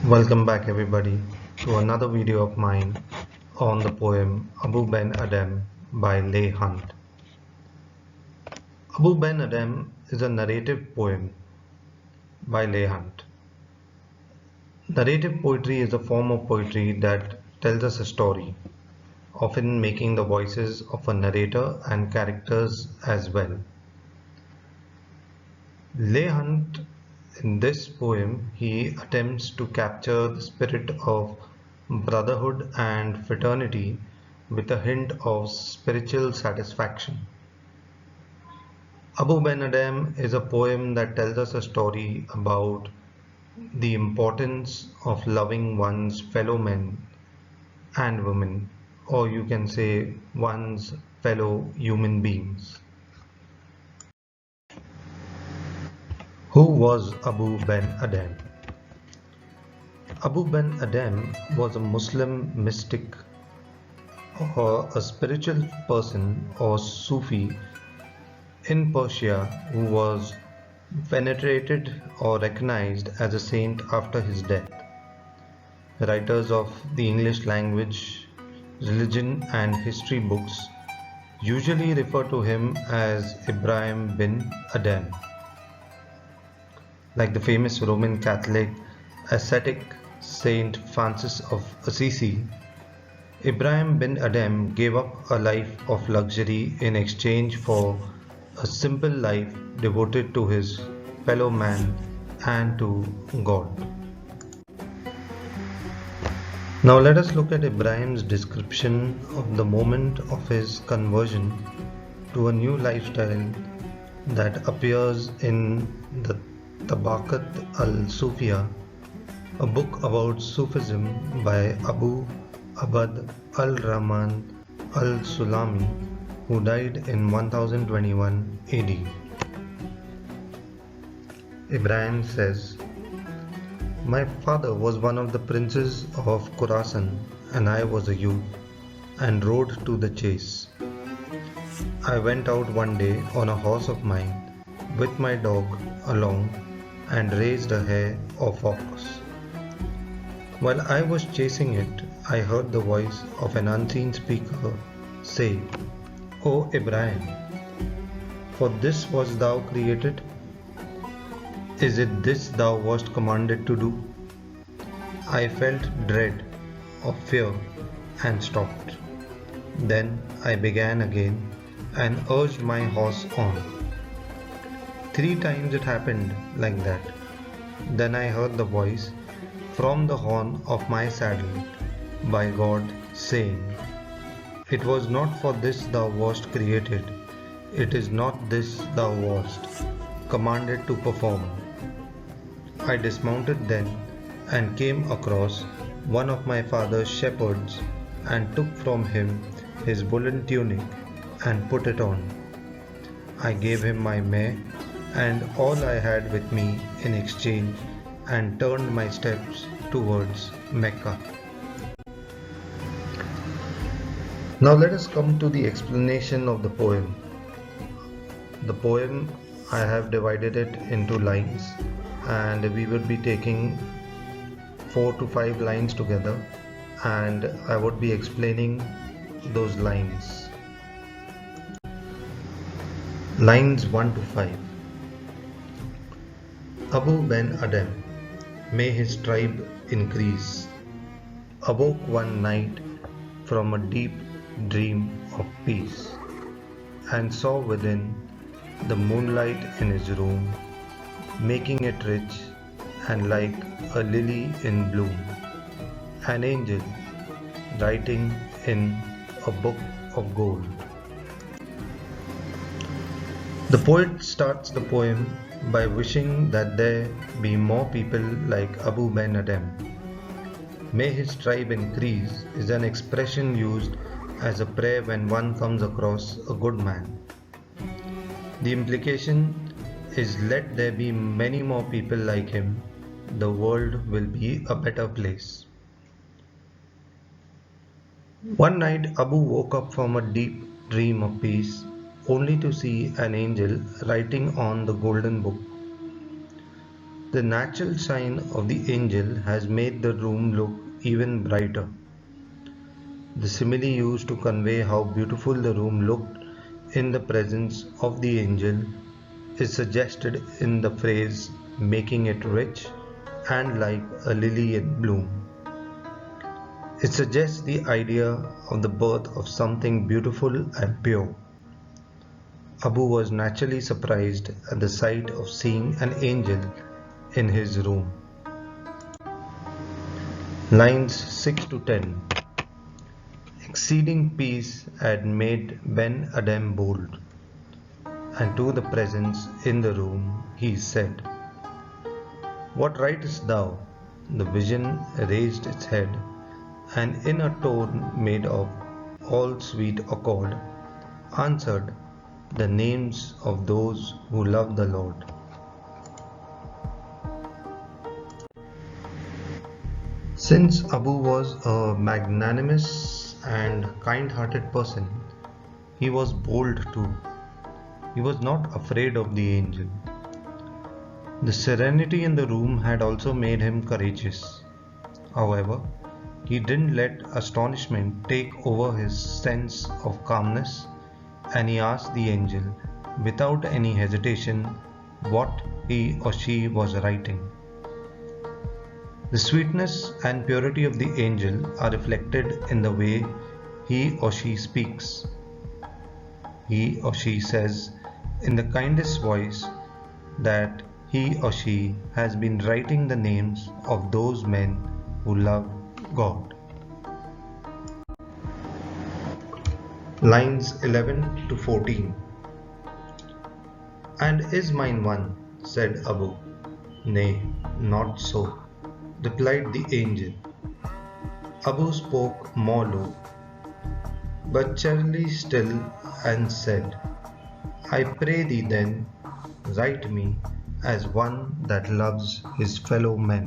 Welcome back everybody to another video of mine on the poem Abou Ben Adhem by Leigh Hunt. Abou Ben Adhem is a narrative poem by Leigh Hunt. Narrative poetry is a form of poetry that tells us a story, often making the voices of a narrator and characters as well. Leigh Hunt, in this poem, he attempts to capture the spirit of brotherhood and fraternity with a hint of spiritual satisfaction. Abou Ben Adhem is a poem that tells us a story about the importance of loving one's fellow men and women, or you can say one's fellow human beings. Who was Abou Ben Adhem? Abou Ben Adhem was a Muslim mystic or a spiritual person or Sufi in Persia who was venerated or recognized as a saint after his death. Writers of the English language, religion and history books usually refer to him as Abou Ben Adhem. Like the famous Roman Catholic ascetic Saint Francis of Assisi, Abou Ben Adhem gave up a life of luxury in exchange for a simple life devoted to his fellow man and to God. Now let us look at Ibrahim's description of the moment of his conversion to a new lifestyle that appears in the Tabaqat al-Sufia, a book about Sufism by Abu Abd al-Rahman al-Sulami, who died in 1021 AD. Ibrahim says, "My father was one of the princes of Khorasan and I was a youth and rode to the chase. I went out one day on a horse of mine with my dog along and raised a hare or fox. While I was chasing it, I heard the voice of an unseen speaker say, 'O Ibrahim, for this was thou created? Is it this thou wast commanded to do?' I felt dread of fear and stopped. Then I began again and urged my horse on. 3 times it happened like that. Then I heard the voice from the horn of my saddle by God saying, 'It was not for this thou wast created. It is not this thou wast commanded to perform.' I dismounted then and came across one of my father's shepherds and took from him his woolen tunic and put it on. I gave him my mare and all I had with me in exchange and turned my steps towards Mecca." Now let us come to the explanation of the poem. The poem, I have divided it into lines and we will be taking 4 to 5 lines together and I would be explaining those lines. Lines 1 to 5. Abou Ben Adhem, may his tribe increase, awoke one night from a deep dream of peace, and saw within the moonlight in his room, making it rich and like a lily in bloom, an angel writing in a book of gold. The poet starts the poem by wishing that there be more people like Abou Ben Adhem. May his tribe increase is an expression used as a prayer when one comes across a good man. The implication is, let there be many more people like him, the world will be a better place. One night Abu woke up from a deep dream of peace only to see an angel writing on the golden book. The natural shine of the angel has made the room look even brighter. The simile used to convey how beautiful the room looked in the presence of the angel is suggested in the phrase making it rich and like a lily in bloom. It suggests the idea of the birth of something beautiful and pure. Abu was naturally surprised at the sight of seeing an angel in his room. Lines 6 to 10. Exceeding peace had made Ben Adhem bold, and to the presence in the room he said, "What writest thou?" The vision raised its head, and in a tone made of all sweet accord, answered, "The names of those who love the Lord." Since Abu was a magnanimous and kind-hearted person, he was bold too. He was not afraid of the angel. The serenity in the room had also made him courageous. However, he didn't let astonishment take over his sense of calmness, and he asked the angel, without any hesitation, what he or she was writing. The sweetness and purity of the angel are reflected in the way he or she speaks. He or she says in the kindest voice that he or she has been writing the names of those men who love God. Lines 11 to 14. "And is mine one?" said Abu. "Nay, not so," replied the angel. Abu spoke more low, but cheerily still, and said, "I pray thee then, write me as one that loves his fellow men."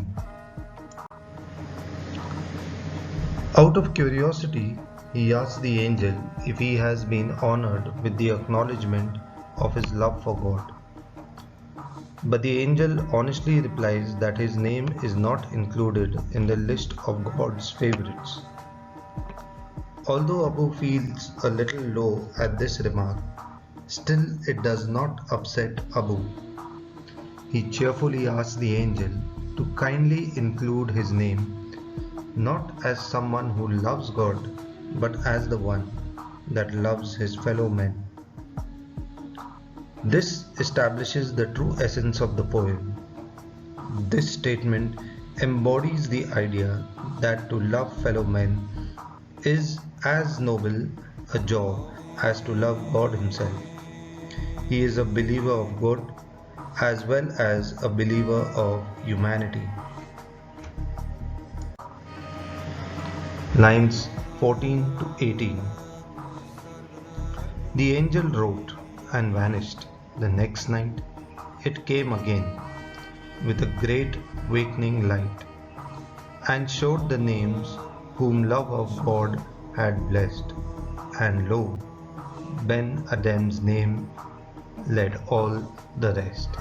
Out of curiosity, he asks the angel if he has been honored with the acknowledgement of his love for God. But the angel honestly replies that his name is not included in the list of God's favorites. Although Abu feels a little low at this remark, still it does not upset Abu. He cheerfully asks the angel to kindly include his name, not as someone who loves God, but as the one that loves his fellow men. This establishes the true essence of the poem. This statement embodies the idea that to love fellow men is as noble a job as to love God himself. He is a believer of good as well as a believer of humanity. Lines 14 to 18. The angel wrote and vanished. The next night it came again with a great wakening light, and showed the names whom love of God had blessed. And lo, Ben Adhem's name led all the rest.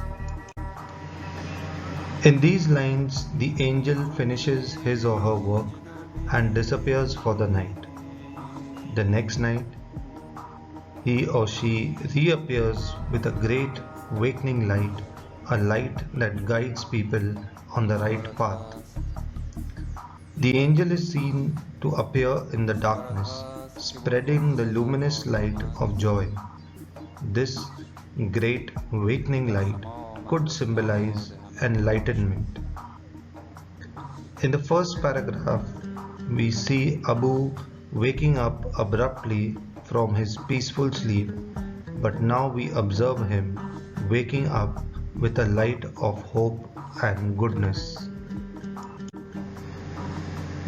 In these lines, the angel finishes his or her work and disappears for the night. The next night, he or she reappears with a great wakening light, a light that guides people on the right path. The angel is seen to appear in the darkness, spreading the luminous light of joy. This great wakening light could symbolize enlightenment. In the first paragraph, we see Abu waking up abruptly from his peaceful sleep, but now we observe him waking up with a light of hope and goodness.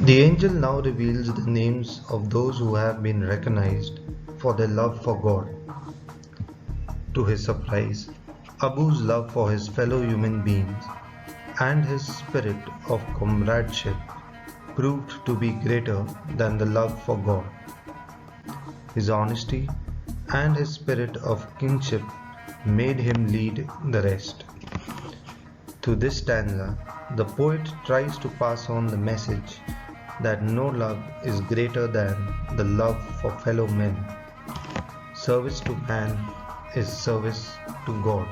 The angel now reveals the names of those who have been recognized for their love for God. To his surprise, Abu's love for his fellow human beings and his spirit of comradeship proved to be greater than the love for God. His honesty and his spirit of kinship made him lead the rest. Through this stanza, the poet tries to pass on the message that no love is greater than the love for fellow men. Service to man is service to God.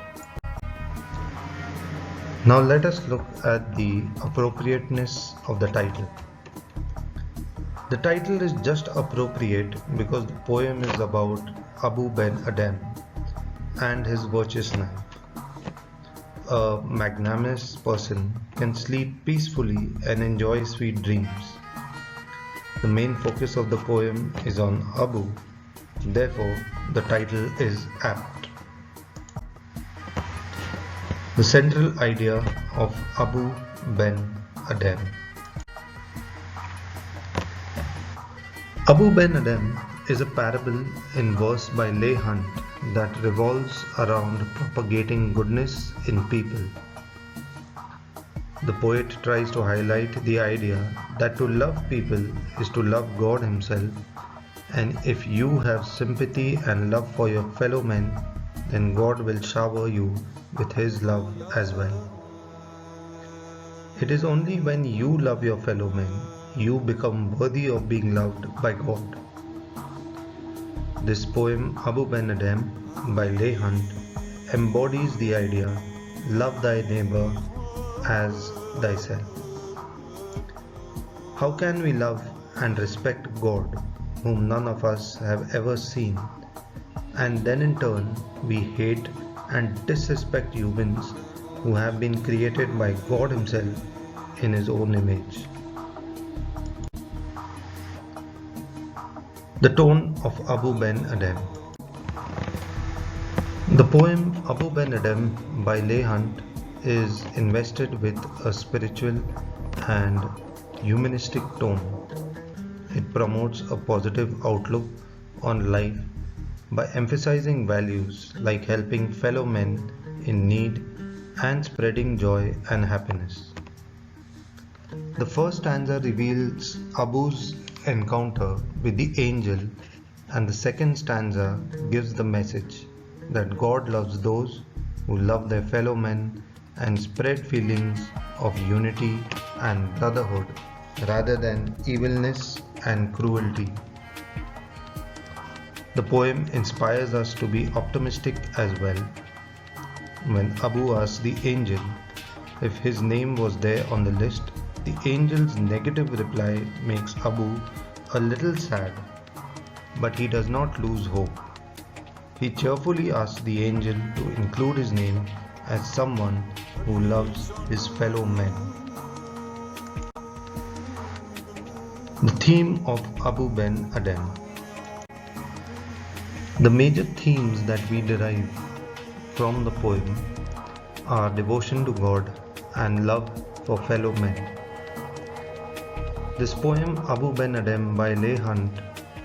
Now let us look at the appropriateness of the title. The title is just appropriate because the poem is about Abou Ben Adhem and his virtuous life. A magnanimous person can sleep peacefully and enjoy sweet dreams. The main focus of the poem is on Abu, therefore the title is apt. The central idea of Abou Ben Adhem. Abou Ben Adhem is a parable in verse by Leigh Hunt that revolves around propagating goodness in people. The poet tries to highlight the idea that to love people is to love God Himself, and if you have sympathy and love for your fellow men, then God will shower you with His love as well. It is only when you love your fellow men, you become worthy of being loved by God. This poem, Abou Ben Adhem by Leigh Hunt, embodies the idea, love thy neighbor as thyself. How can we love and respect God, whom none of us have ever seen, and then in turn we hate and disrespect humans who have been created by God Himself in His own image? The tone of Abou Ben Adhem. The poem Abou Ben Adhem by Leigh Hunt is invested with a spiritual and humanistic tone. It promotes a positive outlook on life by emphasizing values like helping fellow men in need and spreading joy and happiness. The first stanza reveals Abu's encounter with the angel, and the second stanza gives the message that God loves those who love their fellow men and spread feelings of unity and brotherhood rather than evilness and cruelty. The poem inspires us to be optimistic as well. When Abu asks the angel if his name was there on the list, the angel's negative reply makes Abu a little sad, but he does not lose hope. He cheerfully asks the angel to include his name as someone who loves his fellow men. The theme of Abou Ben Adhem. The major themes that we derive from the poem are devotion to God and love for fellow men. This poem, Abou Ben Adhem by Leigh Hunt,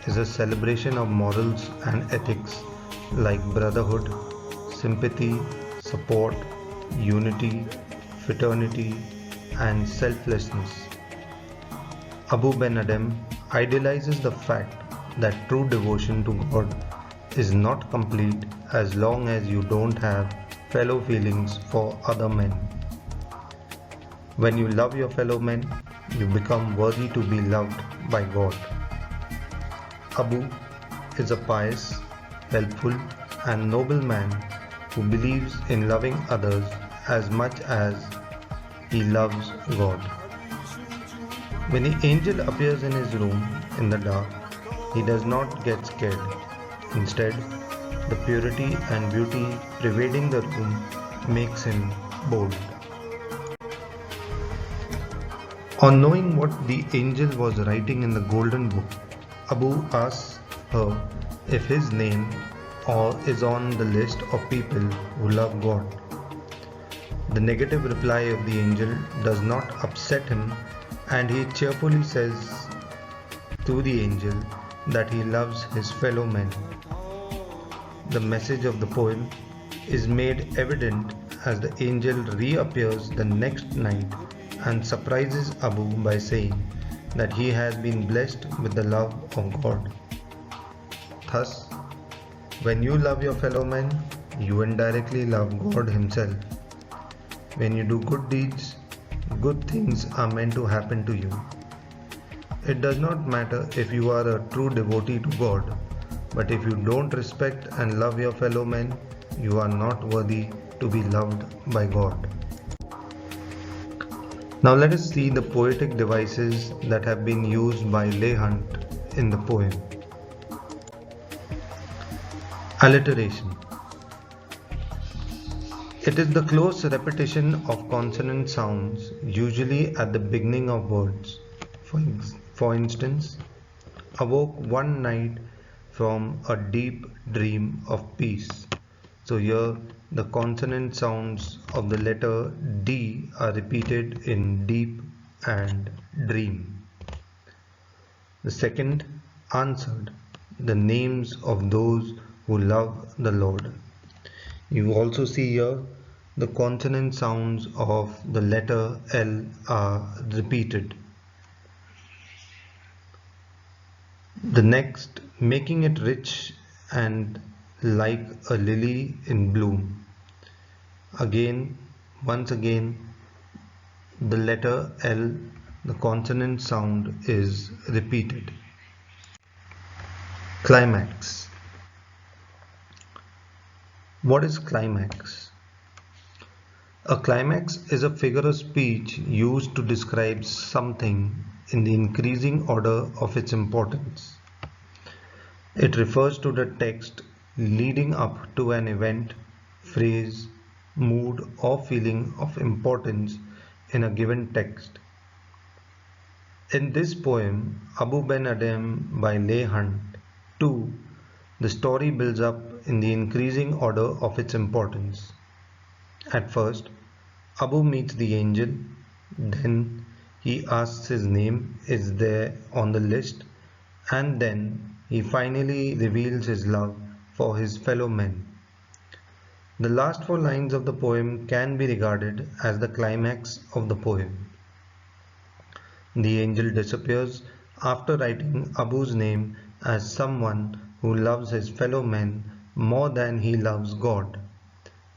is a celebration of morals and ethics like brotherhood, sympathy, support, unity, fraternity, and selflessness. Abou Ben Adhem idealizes the fact that true devotion to God is not complete as long as you don't have fellow feelings for other men. When you love your fellow men, you become worthy to be loved by God. Abu is a pious, helpful, and noble man who believes in loving others as much as he loves God. When the angel appears in his room in the dark, he does not get scared. Instead, the purity and beauty pervading the room makes him bold. On knowing what the angel was writing in the golden book, Abu asks her if his name is on the list of people who love God. The negative reply of the angel does not upset him, and he cheerfully says to the angel that he loves his fellow men. The message of the poem is made evident as the angel reappears the next night and surprises Abu by saying that he has been blessed with the love of God. Thus, when you love your fellow men, you indirectly love God Himself. When you do good deeds, good things are meant to happen to you. It does not matter if you are a true devotee to God, but if you don't respect and love your fellow men, you are not worthy to be loved by God. Now let us see the poetic devices that have been used by Leigh Hunt in the poem. Alliteration. It is the close repetition of consonant sounds, usually at the beginning of words. For instance, awoke one night from a deep dream of peace. So here the consonant sounds of the letter D are repeated in deep and dream. The second, answered, the names of those who love the Lord. You also see here the consonant sounds of the letter L are repeated. The next, making it rich and like a lily in bloom. Once again, the letter L, the consonant sound is repeated. Climax. What is climax? A climax is a figure of speech used to describe something in the increasing order of its importance. It refers to the text leading up to an event, phrase, mood, or feeling of importance in a given text. In this poem, Abou Ben Adhem by Leigh Hunt, too, the story builds up in the increasing order of its importance. At first, Abu meets the angel, then he asks his name is there on the list, and then he finally reveals his love for his fellow men. The last 4 lines of the poem can be regarded as the climax of the poem. The angel disappears after writing Abu's name as someone who loves his fellow men more than he loves God,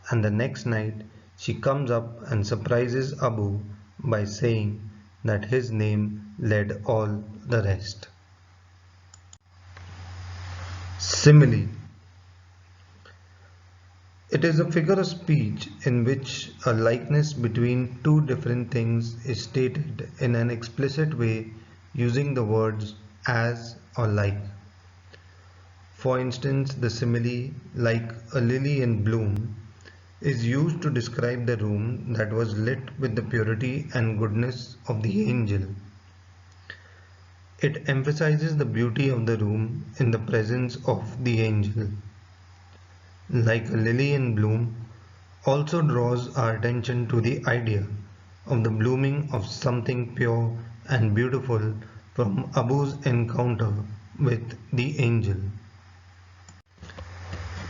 and the next night she comes up and surprises Abu by saying that his name led all the rest. Simile. It is a figure of speech in which a likeness between two different things is stated in an explicit way using the words as or like. For instance, the simile like a lily in bloom is used to describe the room that was lit with the purity and goodness of the angel. It emphasizes the beauty of the room in the presence of the angel. Like a lily in bloom also draws our attention to the idea of the blooming of something pure and beautiful from Abu's encounter with the angel.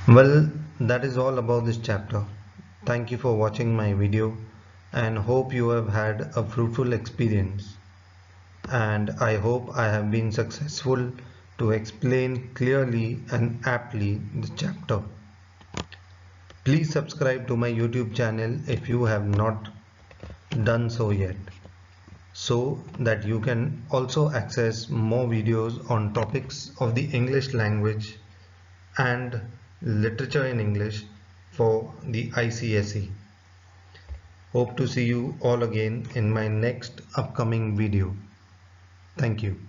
Well, that is all about this chapter. Thank you for watching my video and hope you have had a fruitful experience. And I hope I have been successful to explain clearly and aptly the chapter. Please subscribe to my YouTube channel if you have not done so yet, so that you can also access more videos on topics of the English language and literature in English for the ICSE. Hope to see you all again in my next upcoming video. Thank you.